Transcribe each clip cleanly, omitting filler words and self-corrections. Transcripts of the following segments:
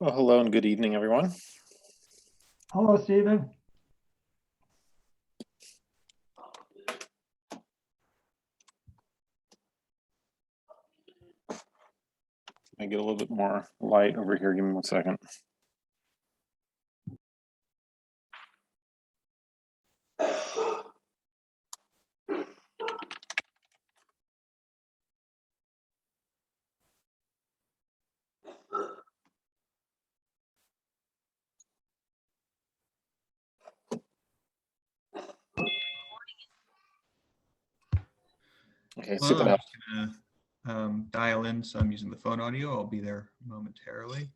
Well, hello and good evening, everyone. Hello, Stephen. I get a little bit more light over here. Give me 1 second. Okay, see Well, that I'm helps. just gonna dial in, so I'm using the phone audio. I'll be there momentarily.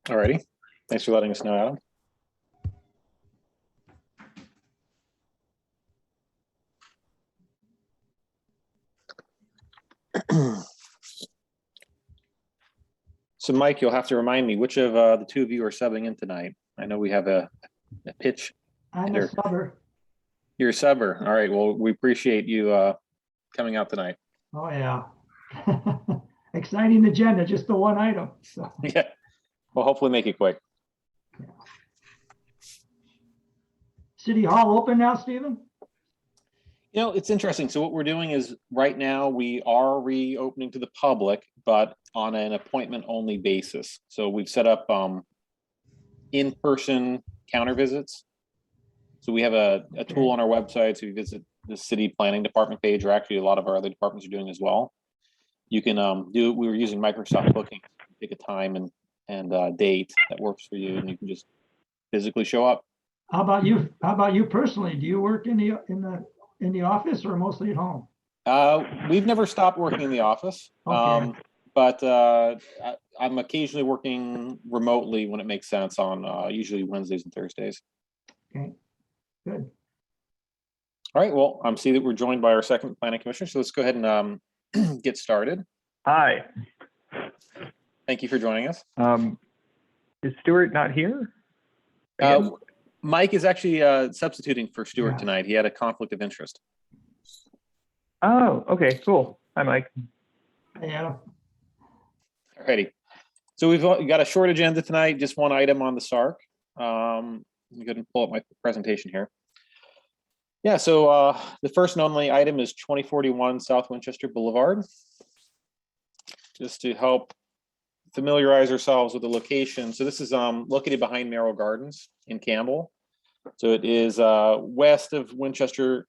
Alrighty. Thanks for letting us know, Adam. So, Mike, you'll have to remind me which of the two of you are subbing in tonight. I know we have a pitch. I'm a subber. You're a subber. All right. Well, we appreciate you coming out tonight. Oh, yeah. Exciting agenda, just the one item. So, Yeah. Well, hopefully make it quick. City Hall open now, Stephen? You know, it's interesting. So what we're doing is right now we are reopening to the public, but on an appointment only basis. So we've set up in-person counter visits. So we have a tool on our website. So you visit the city planning department page, or actually a lot of our other departments are doing as well. You can we were using Microsoft Booking, pick a time and date that works for you, and you can just physically show up. How about you? How about you personally? Do you work in the office or mostly at home? We've never stopped working in the office. Okay. But I'm occasionally working remotely when it makes sense on usually Wednesdays and Thursdays. Okay, good. All right, well, I'm seeing that we're joined by our second planning commissioner, so let's go ahead and get started. Hi. Thank you for joining us. Is Stuart not here? Mike is actually substituting for Stuart tonight. He had a conflict of interest. Oh, okay, cool. Hi, Mike. Hey, Adam. All righty. So we've got a short agenda tonight, just one item on the SARC. I'm going to pull up my presentation here. Yeah, so the first and only item is 2041 South Winchester Boulevard. Just to help familiarize ourselves with the location. So this is located behind Merrill Gardens in Campbell. So it is west of Winchester.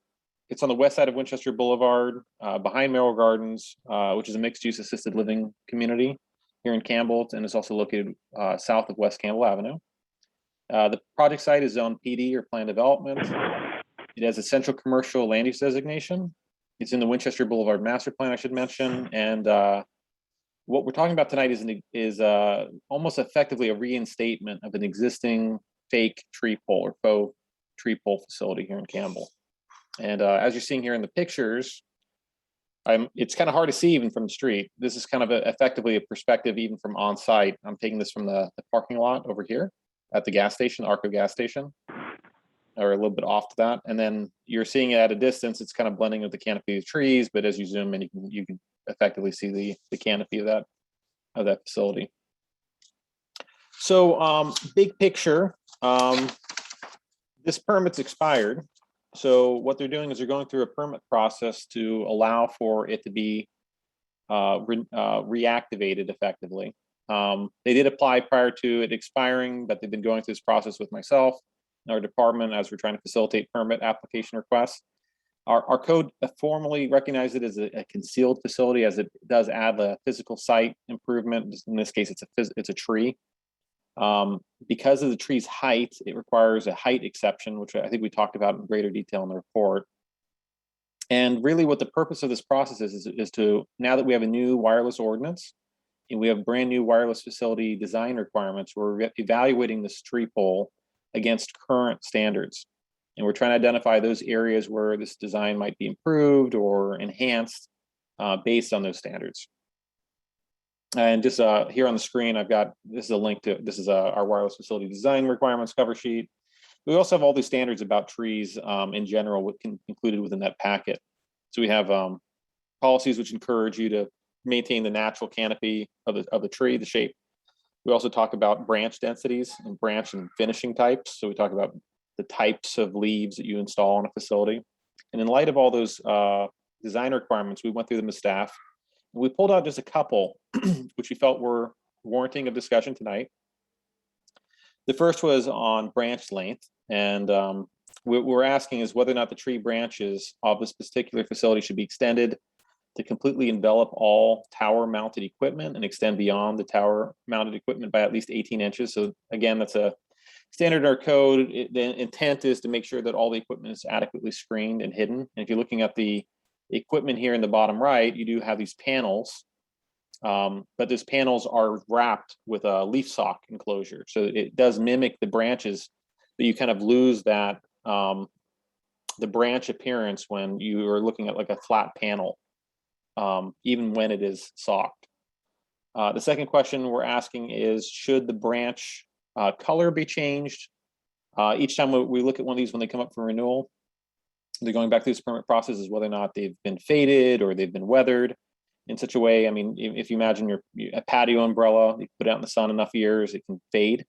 It's on the west side of Winchester Boulevard, behind Merrill Gardens, which is a mixed-use assisted living community here in Campbell, and it's also located south of West Campbell Avenue. The project site is zone PD or planned development. It has a central commercial land use designation. It's in the Winchester Boulevard master plan, I should mention. And what we're talking about tonight is almost effectively a reinstatement of an existing fake tree pole or faux tree pole facility here in Campbell. And as you're seeing here in the pictures, it's kind of hard to see even from the street. This is kind of effectively a perspective even from on site. I'm taking this from the parking lot over here at the gas station, Arco gas station, or a little bit off to that. And then you're seeing it at a distance. It's kind of blending with the canopy of trees, but as you zoom in, you can effectively see the canopy of that facility. So big picture, this permit's expired. So what they're doing is they're going through a permit process to allow for it to be reactivated effectively. They did apply prior to it expiring, but they've been going through this process with myself and our department as we're trying to facilitate permit application requests. Our code formally recognizes it as a concealed facility, as it does add the physical site improvement. In this case, it's a tree. Because of the tree's height, it requires a height exception, which I think we talked about in greater detail in the report. And really what the purpose of this process is to, now that we have a new wireless ordinance and we have brand new wireless facility design requirements, we're evaluating this tree pole against current standards. And we're trying to identify those areas where this design might be improved or enhanced based on those standards. And just here on the screen, this is a link to, this is our wireless facility design requirements cover sheet. We also have all these standards about trees in general included within that packet. So we have policies which encourage you to maintain the natural canopy of the tree, the shape. We also talk about branch densities and branch and finishing types. So we talk about the types of leaves that you install on a facility. And in light of all those design requirements, we went through them as staff. We pulled out just a couple, which we felt were warranting of discussion tonight. The first was on branch length. And what we're asking is whether or not the tree branches of this particular facility should be extended to completely envelop all tower mounted equipment and extend beyond the tower mounted equipment by at least 18 inches. So again, that's a standard in our code. The intent is to make sure that all the equipment is adequately screened and hidden. And if you're looking at the equipment here in the bottom right, you do have these panels, but those panels are wrapped with a leaf sock enclosure. So it does mimic the branches, but you kind of lose that, the branch appearance when you are looking at like a flat panel, even when it is socked. The second question we're asking is, should the branch color be changed? Each time we look at one of these when they come up for renewal, they're going back through this permit process is whether or not they've been faded or they've been weathered in such a way. I mean, if you imagine a patio umbrella, you put it out in the sun enough years, it can fade.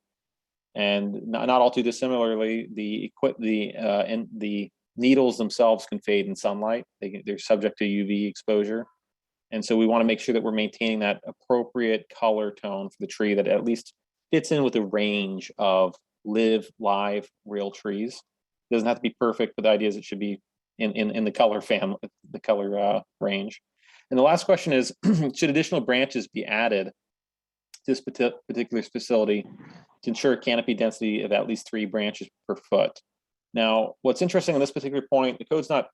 And not all too dissimilarly, the needles themselves can fade in sunlight. They're subject to UV exposure. And so we want to make sure that we're maintaining that appropriate color tone for the tree that at least fits in with the range of live, real trees. It doesn't have to be perfect, but the idea is it should be in the color family, the color range. And the last question is, should additional branches be added to this particular facility to ensure canopy density of at least 3 branches per foot? Now, what's interesting on this particular point, the code's not,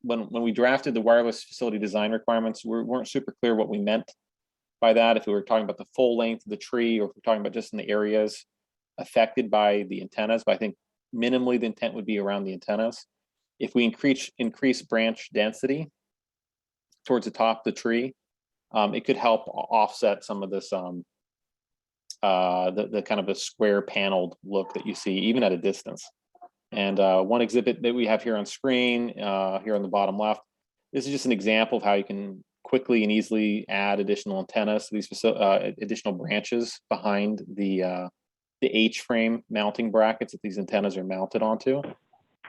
when we drafted the wireless facility design requirements, we weren't super clear what we meant by that, if we were talking about the full length of the tree or if we're talking about just in the areas affected by the antennas. But I think minimally the intent would be around the antennas. If we increase branch density towards the top of the tree, it could help offset some of this, the kind of a square paneled look that you see even at a distance. And one exhibit that we have here on screen, here on the bottom left, this is just an example of how you can quickly and easily add additional antennas to these additional branches behind the H-frame mounting brackets that these antennas are mounted onto.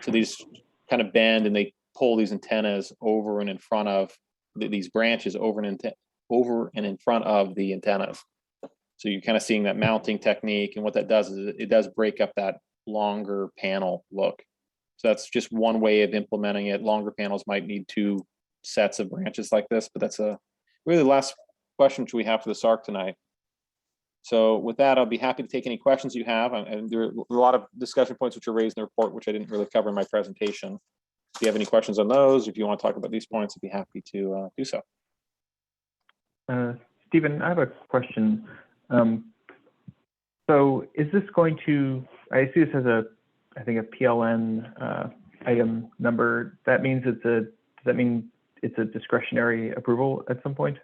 So these kind of bend and they pull these antennas over and in front of these branches over and in front of the antennas. So you're kind of seeing that mounting technique, and what that does is it does break up that longer panel look. So that's just one way of implementing it. Longer panels might need 2 sets of branches like this, but that's really the last question we have for the SARC tonight. So with that, I'll be happy to take any questions you have. And there are a lot of discussion points which are raised in the report, which I didn't really cover in my presentation. If you have any questions on those, if you want to talk about these points, I'd be happy to do so. Stephen, I have a question. So is this going to, I see this as I think a PLN item number. That means does that mean it's a discretionary approval at some point?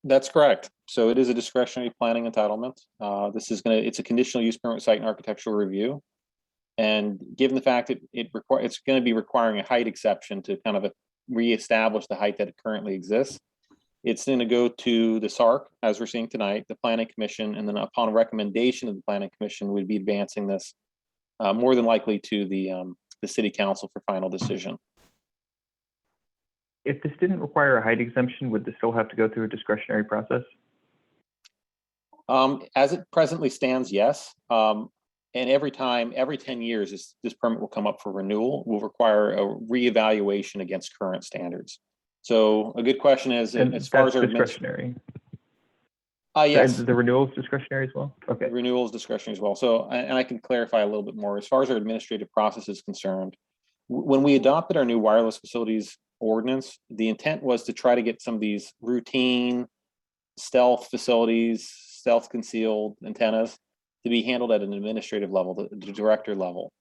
That's correct. So it is a discretionary planning entitlement. It's a conditional use permit site and architectural review. And given the fact that it's going to be requiring a height exception to kind of reestablish the height that it currently exists, it's going to go to the SARC, as we're seeing tonight, the Planning Commission, and then upon recommendation of the Planning Commission, we'd be advancing this more than likely to the City Council for final decision. If this didn't require a height exemption, would this still have to go through a discretionary process? As it presently stands, yes. And every 10 years, this permit will come up for renewal, will require a reevaluation against current standards. So a good question is, as far as our discretionary. Yes. The renewal is discretionary as well? Okay. Renewal is discretionary as well. So, and I can clarify a little bit more. As far as our administrative process is concerned, when we adopted our new wireless facilities ordinance, the intent was to try to get some of these routine stealth facilities, stealth concealed antennas to be handled at an administrative level, the director level.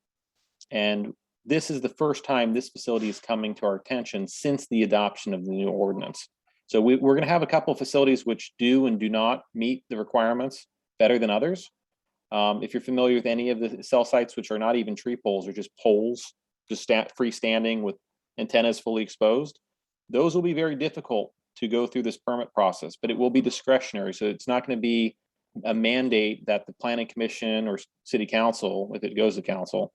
And this is the first time this facility is coming to our attention since the adoption of the new ordinance. So we're going to have a couple of facilities which do and do not meet the requirements better than others. If you're familiar with any of the cell sites, which are not even tree poles, or just poles, just freestanding with antennas fully exposed, those will be very difficult to go through this permit process, but it will be discretionary. So it's not going to be a mandate that the planning commission or city council, if it goes to council,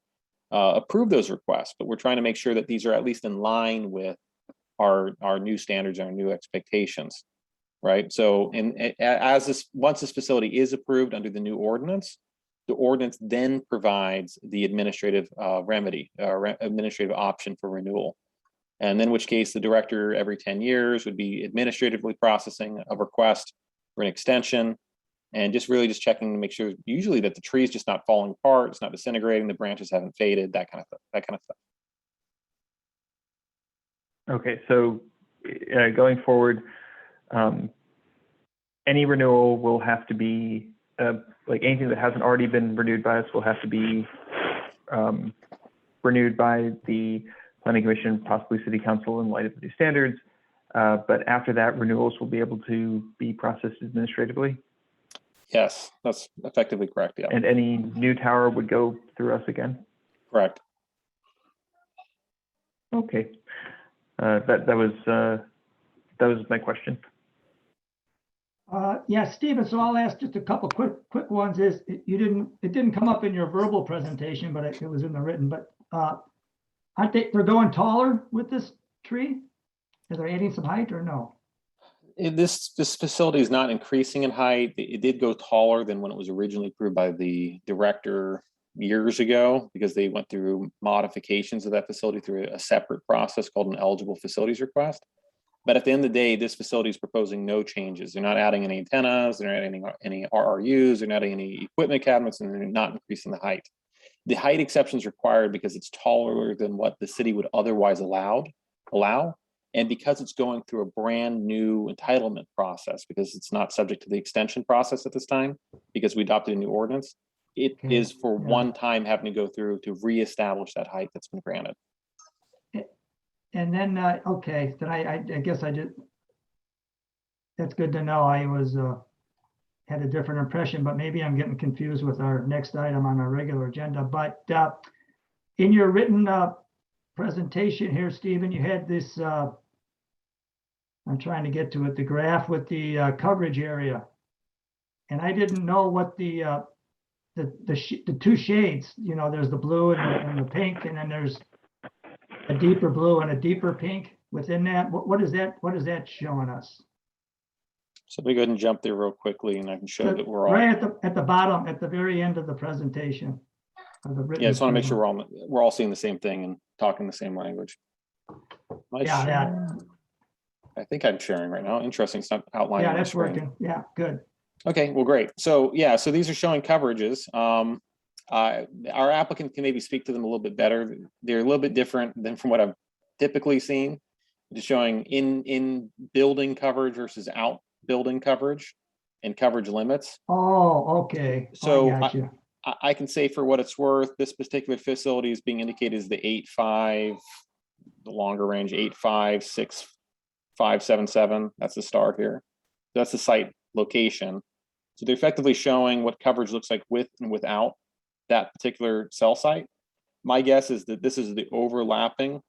approve those requests. But we're trying to make sure that these are at least in line with our new standards and our new expectations, right? So, once this facility is approved under the new ordinance, the ordinance then provides the administrative remedy, administrative option for renewal. And in which case the director every 10 years would be administratively processing a request for an extension, and just checking to make sure usually that the tree is just not falling apart, it's not disintegrating, the branches haven't faded, that kind of stuff. Okay, so going forward, any renewal will have to be, like anything that hasn't already been renewed by us will have to be renewed by the Planning Commission, possibly City Council in light of the new standards. But after that, renewals will be able to be processed administratively? Yes, that's effectively correct, yeah. And any new tower would go through us again? Correct. Okay. That was my question. Yeah, Stephen, so I'll ask just a couple quick ones. It didn't come up in your verbal presentation, but it was in the written, but I think they're going taller with this tree? Are they adding some height or no? This facility is not increasing in height. It did go taller than when it was originally approved by the director years ago, because they went through modifications of that facility through a separate process called an eligible facilities request. But at the end of the day, this facility is proposing no changes. They're not adding any antennas, they're not adding any RRUs, they're not adding any equipment cabinets, and they're not increasing the height. The height exception is required because it's taller than what the city would otherwise allow, and because it's going through a brand new entitlement process, because it's not subject to the extension process at this time, because we adopted a new ordinance, it is for one time having to go through to reestablish that height that's been granted. And then, okay, then I guess I did. That's good to know. I had a different impression, but maybe I'm getting confused with our next item on our regular agenda. But in your written presentation here, Stephen, you had this, I'm trying to get to it, the graph with the coverage area. And I didn't know what the two shades, there's the blue and the pink, and then there's a deeper blue and a deeper pink within that. What is that showing us? So let me go ahead and jump there real quickly, and I can show that we're all right at the bottom, at the very end of the presentation. Yeah, I just want to make sure we're all seeing the same thing and talking the same language. I think I'm sharing right now. Interesting, it's not outlining. Yeah, that's working. Yeah, good. Okay, well, great. So yeah, so these are showing coverages. Our applicant can maybe speak to them a little bit better. They're a little bit different than from what I've typically seen. Just showing in building coverage versus out building coverage and coverage limits. Oh, okay. So I can say for what it's worth, this particular facility is being indicated as the 8.5, the longer range 8.56577. That's the star here. That's the site location. So they're effectively showing what coverage looks like with and without that particular cell site. My guess is that this is the overlapping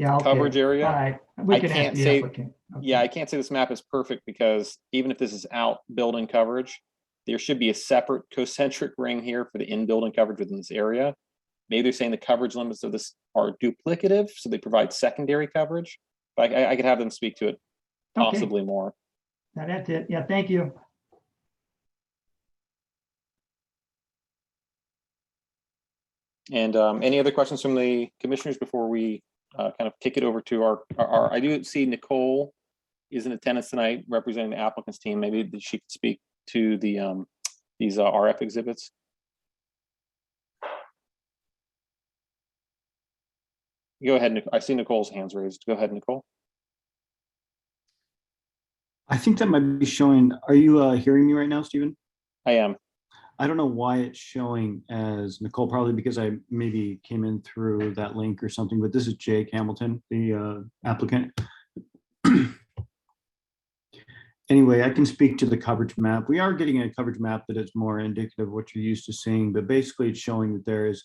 coverage area. All right. We can ask the applicant. Okay. Yeah, I can't say this map is perfect, because even if this is out building coverage, there should be a separate concentric ring here for the in building coverage within this area. Maybe they're saying the coverage limits of this are duplicative, so they provide secondary coverage. But I could have them speak to it possibly more. Now that's it. Yeah, thank you. And any other questions from the commissioners before we kind of kick it over to our I do see Nicole is in attendance tonight representing the applicants team. Maybe she could speak to the these RF exhibits. Go ahead, I see Nicole's hands raised. Go ahead, Nicole. I think that might be showing. Are you hearing me right now, Stephen? I am. I don't know why it's showing as Nicole, probably because I maybe came in through that link or something, but this is Jake Hamilton, the applicant. Anyway, I can speak to the coverage map. We are getting a coverage map that is more indicative of what you're used to seeing, but basically it's showing that there is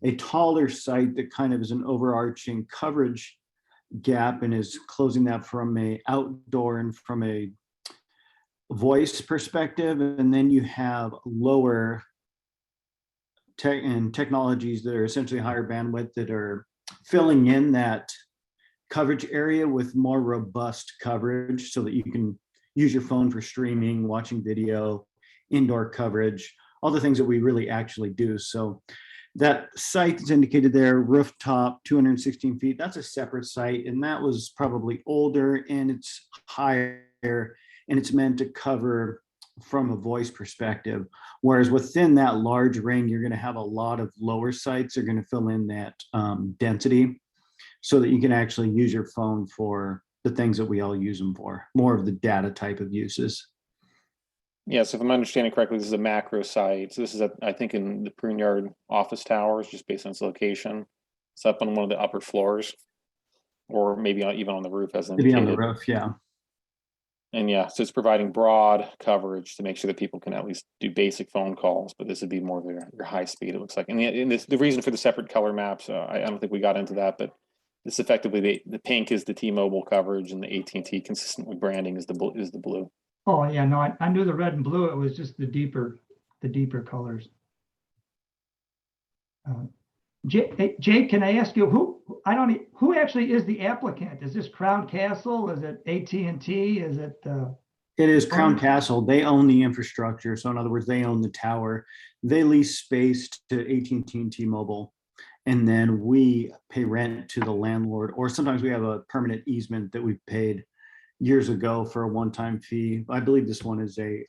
a taller site that kind of is an overarching coverage gap and is closing that from a outdoor and from a voice perspective. And then you have lower tech and technologies that are essentially higher bandwidth that are filling in that coverage area with more robust coverage so that you can use your phone for streaming, watching video, indoor coverage, all the things that we really actually do. So that site that's indicated there, Rooftop, 216 feet, that's a separate site. And that was probably older and it's higher and it's meant to cover from a voice perspective. Whereas within that large ring, you're going to have a lot of lower sites that are going to fill in that density so that you can actually use your phone for the things that we all use them for, more of the data type of uses. Yes, if I'm understanding correctly, this is a macro site. So this is, I think, in the Prune Yard office towers, just based on its location. It's up on one of the upper floors, or maybe even on the roof, as Maybe on the indicated. roof, yeah. And yeah, so it's providing broad coverage to make sure that people can at least do basic phone calls, but this would be more of your high speed, it looks like. And the reason for the separate color maps, I don't think we got into that, but this effectively, the pink is the T-Mobile coverage and the AT&T consistent with branding is the blue. Oh, yeah, no, I knew the red and blue. It was just the deeper colors. Jake, can I ask you who actually is the applicant? Is this Crown Castle? Is it AT&T? Is it? It is Crown Castle. They own the infrastructure. So in other words, they own the tower. They lease space to AT&T and T-Mobile. And then we pay rent to the landlord, or sometimes we have a permanent easement that we've paid years ago for a one-time fee. I believe this one is a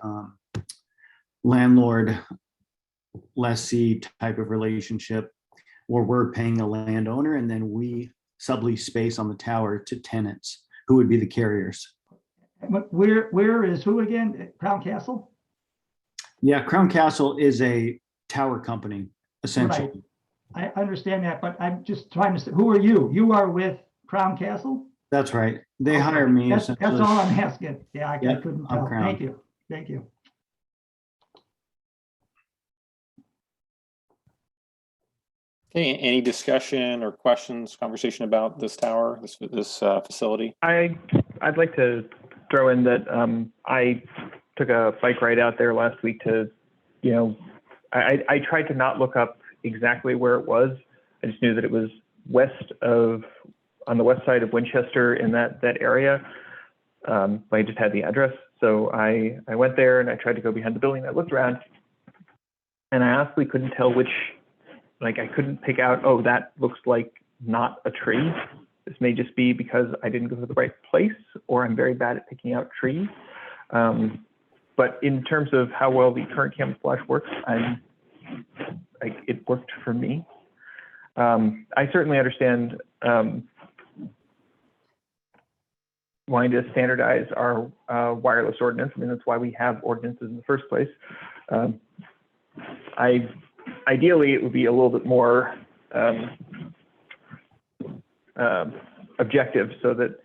landlord lessee type of relationship where we're paying a landowner and then we sublease space on the tower to tenants who would be the carriers. Where is who again? Crown Castle? Yeah, Crown Castle is a tower company, essentially. Right. I understand that, but I'm just trying to say, who are you? You are with Crown Castle? That's right. They Okay. hire me. That's all essentially. I'm asking. Yeah, I Yep, couldn't I'm tell. Crown. Thank you. Thank you. Okay, any discussion or questions, conversation about this tower, this facility? I'd like to throw in that I took a bike ride out there last week to, I tried to not look up exactly where it was. I just knew that it was on the west side of Winchester in that area. I just had the address. So I went there and I tried to go behind the building. I looked around and I honestly couldn't tell which, I couldn't pick out, oh, that looks like not a tree. This may just be because I didn't go to the right place or I'm very bad at picking out trees. But in terms of how well the current camouflage works, it worked for me. I certainly understand wanting to standardize our wireless ordinance. I mean, that's why we have ordinances in the first place. Ideally, it would be a little bit more objective so that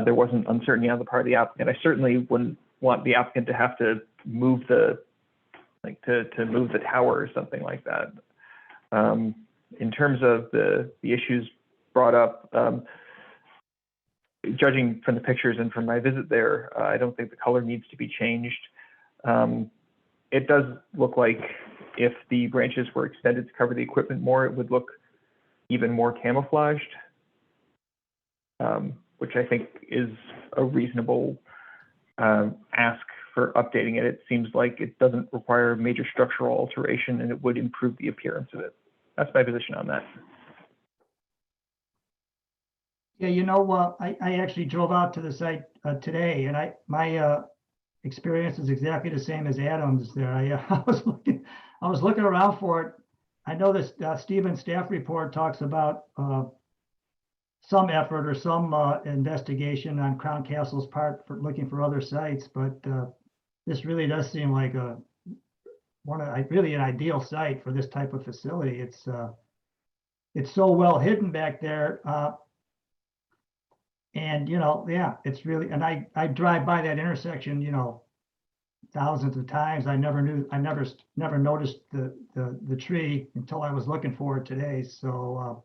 there wasn't uncertainty on the part of the applicant. I certainly wouldn't want the applicant to have to move to move the tower or something like that. In terms of the issues brought up, judging from the pictures and from my visit there, I don't think the color needs to be changed. It does look like if the branches were extended to cover the equipment more, it would look even more camouflaged, which I think is a reasonable ask for updating it. It seems like it doesn't require major structural alteration and it would improve the appearance of it. That's my position on that. Yeah, I actually drove out to the site today, and my experience is exactly the same as Adam's there. I was looking around for it. I know this Stephen's staff report talks about some effort or some investigation on Crown Castle's part for looking for other sites, but this really does seem like really an ideal site for this type of facility. It's so well hidden back there. And, yeah, it's really, and I drive by that intersection, thousands of times. I never noticed the tree until I was looking for it today. So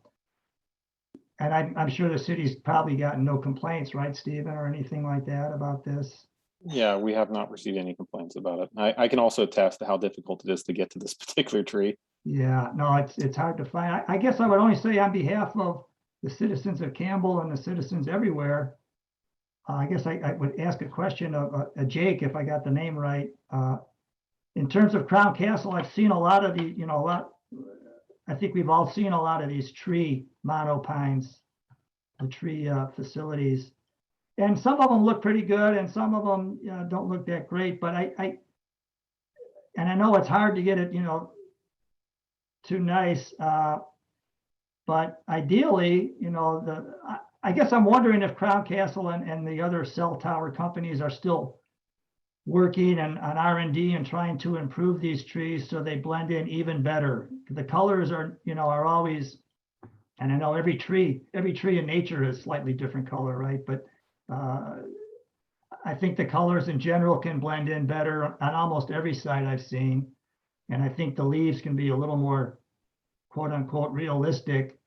And I'm sure the city's probably gotten no complaints, right, Stephen, or anything like that about this? Yeah, we have not received any complaints about it. I can also attest to how difficult it is to get to this particular tree. Yeah, no, it's hard to find. I guess I would only say on behalf of the citizens of Campbell and the citizens everywhere, I guess I would ask a question of Jake, if I got the name right. In terms of Crown Castle, I've seen a lot of the, I think we've all seen a lot of these tree monopines, the tree facilities. And some of them look pretty good and some of them don't look that great, but and I know it's hard to get it, too nice. But ideally, I guess I'm wondering if Crown Castle and the other cell tower companies are still working on R&D and trying to improve these trees so they blend in even better. The colors are always, and I know every tree in nature is slightly different color, right? But I think the colors in general can blend in better on almost every site I've seen. And I think the leaves can be a little more quote unquote realistic.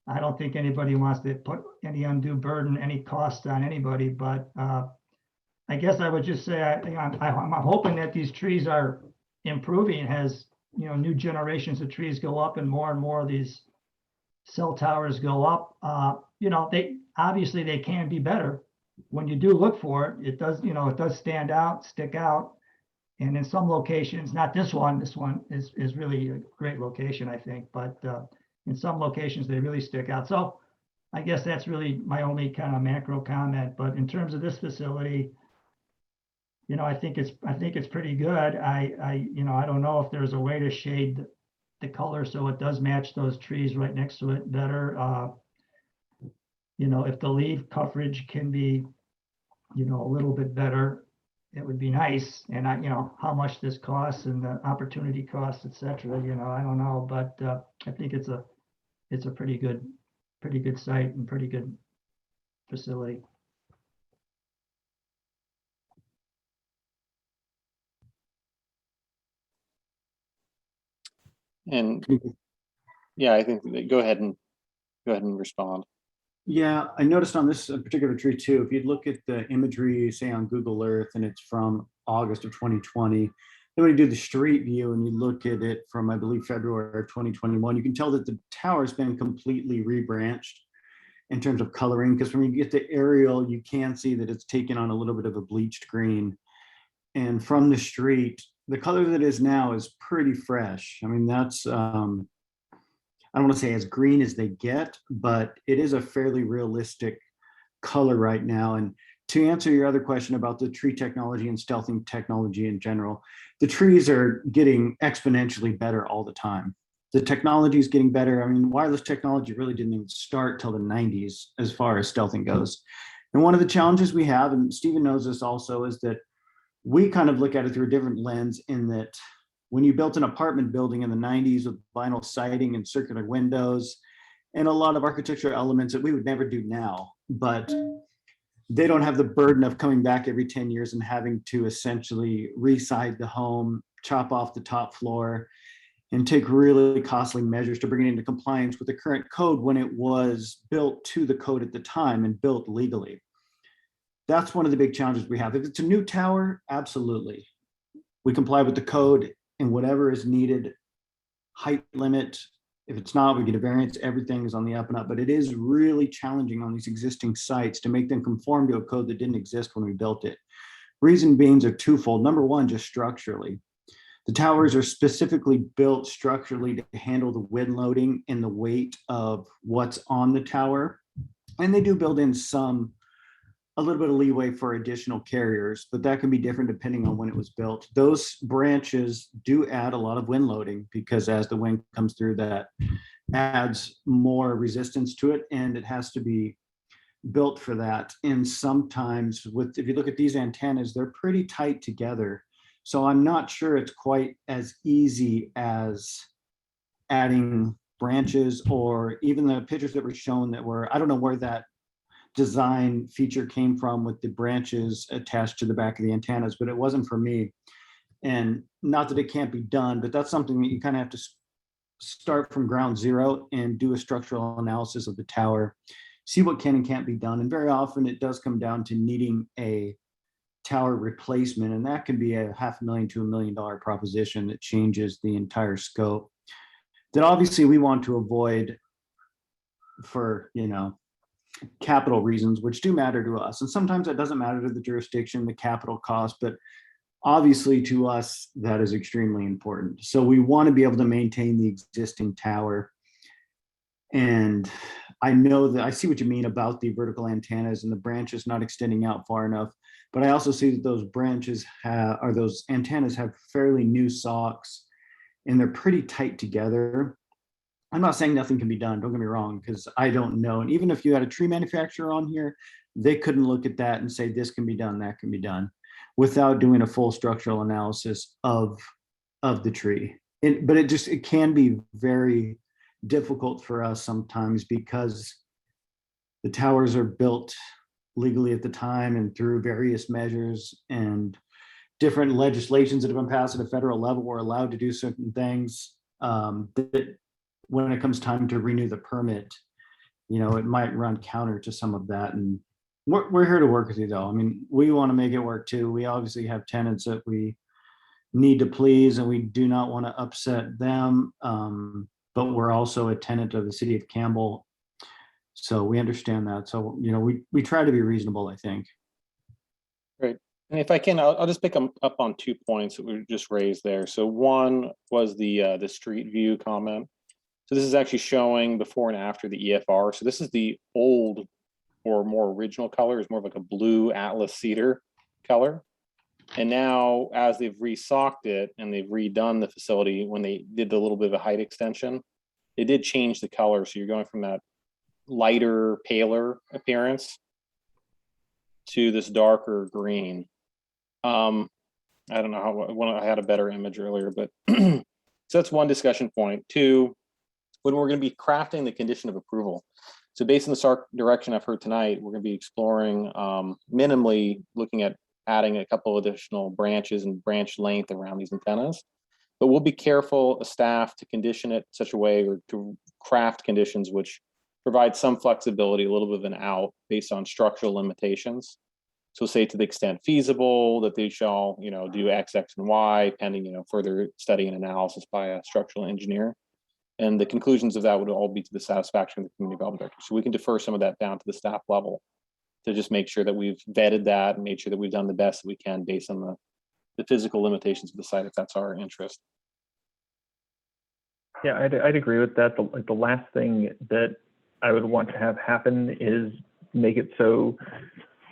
I don't think anybody wants to put any undue burden, any cost on anybody, but I guess I would just say I'm hoping that these trees are improving as new generations of trees go up and more of these cell towers go up. They obviously they can be better. When you do look for it, it does stand out, stick out. And in some locations, not this one is really a great location, I think, but in some locations they really stick out. So I guess that's really my only kind of macro comment. But in terms of this facility, I think it's pretty good. I don't know if there's a way to shade the color so it does match those trees right next to it better. If the leaf coverage can be, a little bit better, it would be nice. And how much this costs and the opportunity costs, et cetera, I don't know, but I think it's a pretty good site and pretty good facility. And yeah, I think go ahead and respond. Yeah, I noticed on this particular tree too, if you look at the imagery, say on Google Earth, and it's from August of 2020, then when you do the street view and you look at it from, I believe, February of 2021, you can tell that the tower's been completely rebranched in terms of coloring, because when you get the aerial, you can see that it's taken on a little bit of a bleached green. And from the street, the color that it is now is pretty fresh. I mean, that's, I don't want to say as green as they get, but it is a fairly realistic color right now. And to answer your other question about the tree technology and stealthing technology in general, the trees are getting exponentially better all the time. The technology is getting better. I mean, wireless technology really didn't even start till the 90s as far as stealthing goes. And one of the challenges we have, and Stephen knows this also, is that we kind of look at it through a different lens in that when you built an apartment building in the 90s with vinyl siding and circular windows and a lot of architectural elements that we would never do now, but they don't have the burden of coming back every 10 years and having to essentially reside the home, chop off the top floor, and take really costly measures to bring it into compliance with the current code when it was built to the code at the time and built legally. That's one of the big challenges we have. If it's a new tower, absolutely. We comply with the code and whatever is needed, height limit. If it's not, we get a variance. Everything is on the up and up, but it is really challenging on these existing sites to make them conform to a code that didn't exist when we built it. Reason being are twofold. Number one, just structurally. The towers are specifically built structurally to handle the wind loading and the weight of what's on the tower. And they do build in a little bit of leeway for additional carriers, but that can be different depending on when it was built. Those branches do add a lot of wind loading because as the wind comes through, that adds more resistance to it, and it has to be built for that. And sometimes if you look at these antennas, they're pretty tight together. So I'm not sure it's quite as easy as adding branches, or even the pictures that were shown that were, I don't know where that design feature came from with the branches attached to the back of the antennas, but it wasn't for me. And not that it can't be done, but that's something that you kind of have to start from ground zero and do a structural analysis of the tower, see what can and can't be done. And very often it does come down to needing a tower replacement, and that can be a $500,000 to $1 million proposition that changes the entire scope that obviously we want to avoid for, capital reasons, which do matter to us. And sometimes that doesn't matter to the jurisdiction, the capital cost, but obviously to us, that is extremely important. So we want to be able to maintain the existing tower. And I know that I see what you mean about the vertical antennas and the branches not extending out far enough, but I also see that those branches or those antennas have fairly new SARCs and they're pretty tight together. I'm not saying nothing can be done, don't get me wrong, because I don't know. And even if you had a tree manufacturer on here, they couldn't look at that and say this can be done, that can be done, without doing a full structural analysis of the tree. But it can be very difficult for us sometimes because the towers are built legally at the time and through various measures and different legislations that have been passed at a federal level. We're allowed to do certain things that when it comes time to renew the permit, it might run counter to some of that. And we're here to work with you though. I mean, we want to make it work too. We obviously have tenants that we need to please and we do not want to upset them. But we're also a tenant of the city of Campbell. So we understand that. So, we try to be reasonable, I think. Great. And if I can, I'll just pick up on 2 points that were just raised there. So one was the street view comment. So this is actually showing before and after the EFR. So this is the old or more original color, is more of like a blue Atlas cedar color. And now as they've resocked it and they've redone the facility, when they did the little bit of a height extension, they did change the color. So you're going from that lighter, paler appearance to this darker green. I don't know how, I had a better image earlier, but so that's one discussion point. Two, when we're going to be crafting the condition of approval. So based on the SARC direction I've heard tonight, we're going to be exploring minimally looking at adding a couple additional branches and branch length around these antennas. But we'll be careful as staff to condition it such a way or to craft conditions which provide some flexibility, a little bit of an out based on structural limitations. So say to the extent feasible that they shall, do X, X, and Y pending, further study and analysis by a structural engineer. And the conclusions of that would all be to the satisfaction of the community development director. So we can defer some of that down to the staff level to just make sure that we've vetted that and made sure that we've done the best that we can based on the physical limitations of the site, if that's our interest. Yeah, I'd agree with that. The last thing that I would want to have happen is make it so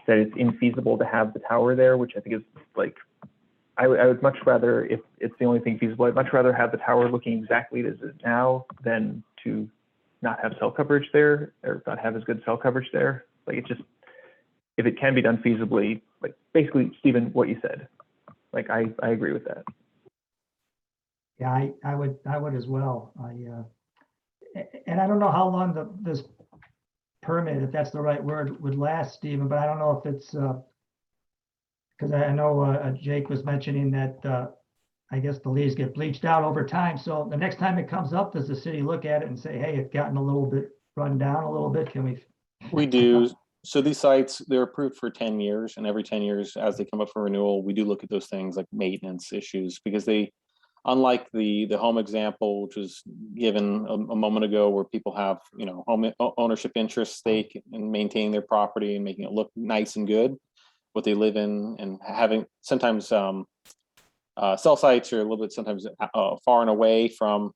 that it's infeasible to have the tower there, which I think is I would much rather, if it's the only thing feasible, I'd much rather have the tower looking exactly as it is now than to not have cell coverage there or not have as good cell coverage there. If it can be done feasibly, basically, Stephen, what you said, I agree with that. Yeah, I would as well. And I don't know how long this permit, if that's the right word, would last, Stephen, but I don't know if it's, because I know Jake was mentioning that I guess the leaves get bleached out over time. So the next time it comes up, does the city look at it and say, hey, it's gotten a little bit run down a little bit? Can we? We do. So these sites, they're approved for 10 years, and every 10 years as they come up for renewal, we do look at those things like maintenance issues, because they, unlike the home example, which was given a moment ago, where people have, home ownership interest stake in maintaining their property and making it look nice and good, what they live in, and having sometimes cell sites are a little bit sometimes far and away from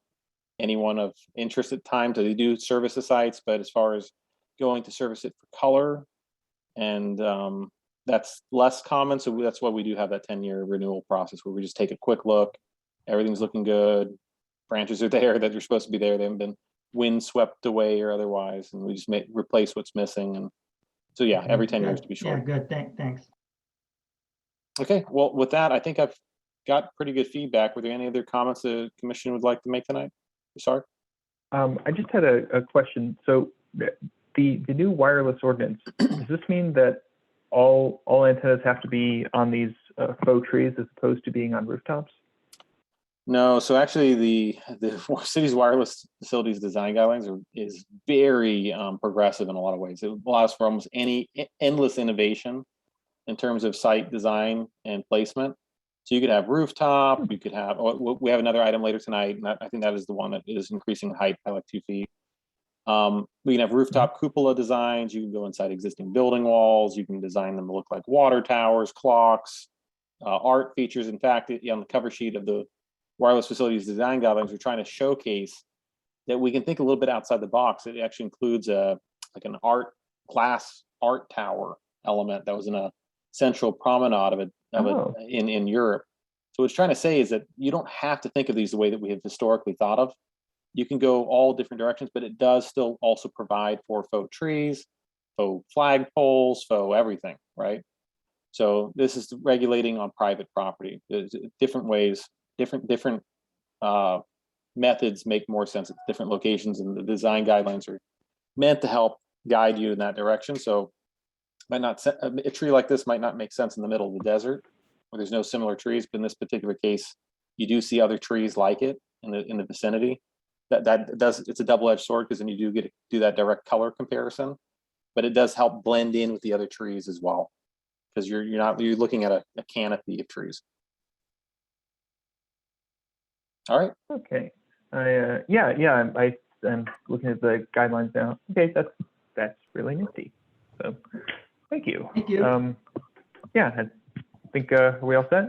anyone of interest at times. So they do service the sites, but as far as going to service it for color, and that's less common. So that's why we do have that 10-year renewal process, where we just take a quick look. Everything's looking good. Branches are there that are supposed to be there. They haven't been wind swept away or otherwise, and we just replace what's missing. And so, yeah, every 10 years to be short. Yeah, good. Thanks. Okay, well, with that, I think I've got pretty good feedback. Were there any other comments the commission would like to make tonight? Sorry. I just had a question. So the new wireless ordinance, does this mean that all antennas have to be on these faux trees as opposed to being on rooftops? No, so actually the city's wireless facilities design guidelines is very progressive in a lot of ways. It allows for almost any endless innovation in terms of site design and placement. So you could have rooftop, you could have, we have another item later tonight, and I think that is the one that is increasing height by like 2 feet. We can have rooftop cupola designs. You can go inside existing building walls. You can design them to look like water towers, clocks, art features. In fact, on the cover sheet of the wireless facilities design guidelines, we're trying to showcase that we can think a little bit outside the box. It actually includes like an glass art tower element that was in a central promenade of it in Europe. So what it's trying to say is that you don't have to think of these the way that we have historically thought of. You can go all different directions, but it does still also provide for faux trees, faux flagpoles, faux everything, right? So this is regulating on private property. There's different ways, different methods make more sense at different locations, and the design guidelines are meant to help guide you in that direction. So might not, a tree like this might not make sense in the middle of the desert where there's no similar trees, but in this particular case, you do see other trees like it in the vicinity. It's a double-edged sword, because then you do get to do that direct color comparison, but it does help blend in with the other trees as well, because you're looking at a canopy of trees. All right. Okay. I'm looking at the guidelines now. Okay, that's really nifty. So, thank you. Thank you. Yeah, I think are we all set?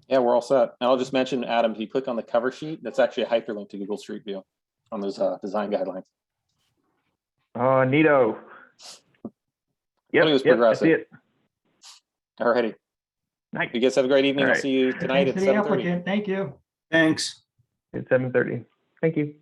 Yeah, we're all set. And I'll just mention, Adam, if you click on the cover sheet, that's actually a hyperlink to Google Street View on those design guidelines. Oh, neato. Yep, It was I see progressive. it. All righty. Nice. You guys have a great evening. All I'll right. see you tonight Thanks at to the 7:30. applicant. Thank you. Thanks. It's 7:30. Thank you.